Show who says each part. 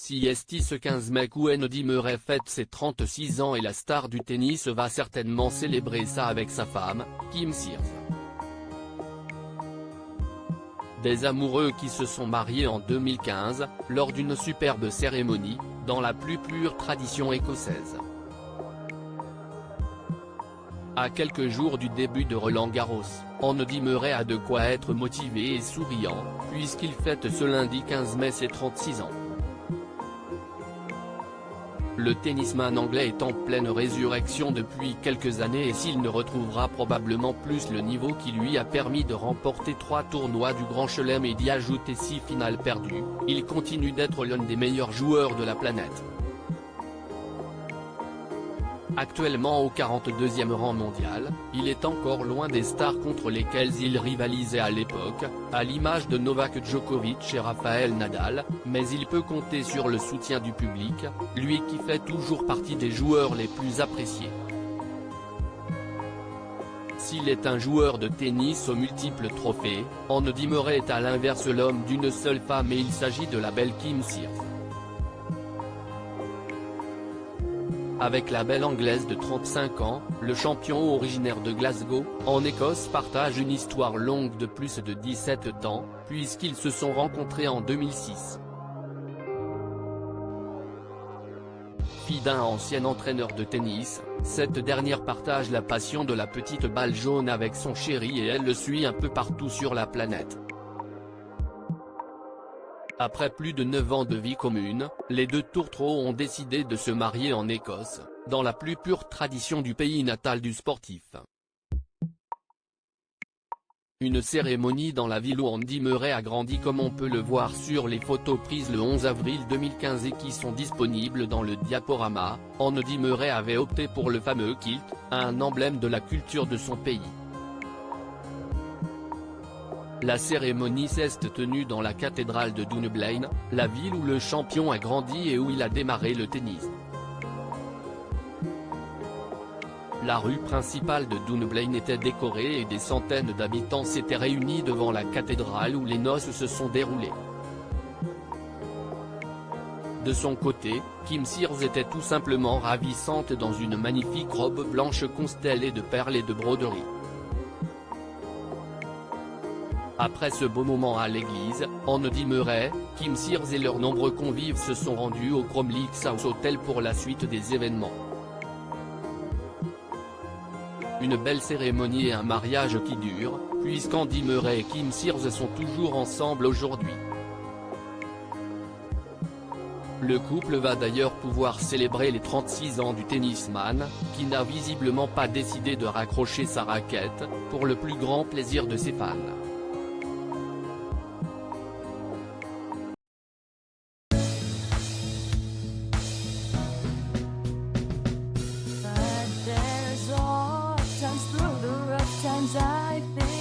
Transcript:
Speaker 1: CST ce 15 mai Andy Murray fête ses 36 ans et la star du tennis va certainement célébrer ça avec sa femme, Kim Sears. Des amoureux qui se sont mariés en 2015, lors d'une superbe cérémonie, dans la plus pure tradition écossaise. À quelques jours du début de Roland-Garros, Andy Murray a de quoi être motivé et souriant, puisqu'il fête ce lundi 15 mai ses 36 ans. Le tennisman anglais est en pleine résurrection depuis quelques années et s'il ne retrouvera probablement plus le niveau qui lui a permis de remporter 3 tournois du Grand Chelem et d'y ajouter 6 finales perdues, il continue d'être l'un des meilleurs joueurs de la planète. Actuellement au 42e rang mondial, il est encore loin des stars contre lesquelles il rivalisait à l'époque, à l'image de Novak Djokovic et Rafael Nadal, mais il peut compter sur le soutien du public, lui qui fait toujours partie des joueurs les plus appréciés. S'il est un joueur de tennis aux multiples trophées, Andy Murray est à l'inverse l'homme d'une seule femme et il s'agit de la belle Kim Sears. Avec la belle anglaise de 35 ans, le champion originaire de Glasgow, en Écosse partage une histoire longue de plus de 17 ans, puisqu'ils se sont rencontrés en 2006. Fille d'un ancien entraîneur de tennis, cette dernière partage la passion de la petite balle jaune avec son chéri et elle le suit un peu partout sur la planète. Après plus de 9 ans de vie commune, les deux tourtereaux ont décidé de se marier en Écosse, dans la plus pure tradition du pays natal du sportif. Une cérémonie dans la ville où Andy Murray a grandi comme on peut le voir sur les photos prises le 11 avril 2015 et qui sont disponibles dans le diaporama. Andy Murray avait opté pour le fameux kilt, un emblème de la culture de son pays. La cérémonie s'est tenue dans la cathédrale de Dunblane, la ville où le champion a grandi et où il a démarré le tennis. La rue principale de Dunblane était décorée et des centaines d'habitants s'étaient réunis devant la cathédrale où les noces se sont déroulées. De son côté, Kim Sears était tout simplement ravissante dans une magnifique robe blanche constellée de perles et de broderies. Après ce beau moment à l'église, Andy Murray, Kim Sears et leurs nombreux convives se sont rendus au Cromlix House Hotel pour la suite des événements. Une belle cérémonie et un mariage qui dure, puisqu'Andy Murray et Kim Sears sont toujours ensemble aujourd'hui. Le couple va d'ailleurs pouvoir célébrer les 36 ans du tennisman, qui n'a visiblement pas décidé de raccrocher sa raquette, pour le plus grand plaisir de ses fans.
Speaker 2: I've been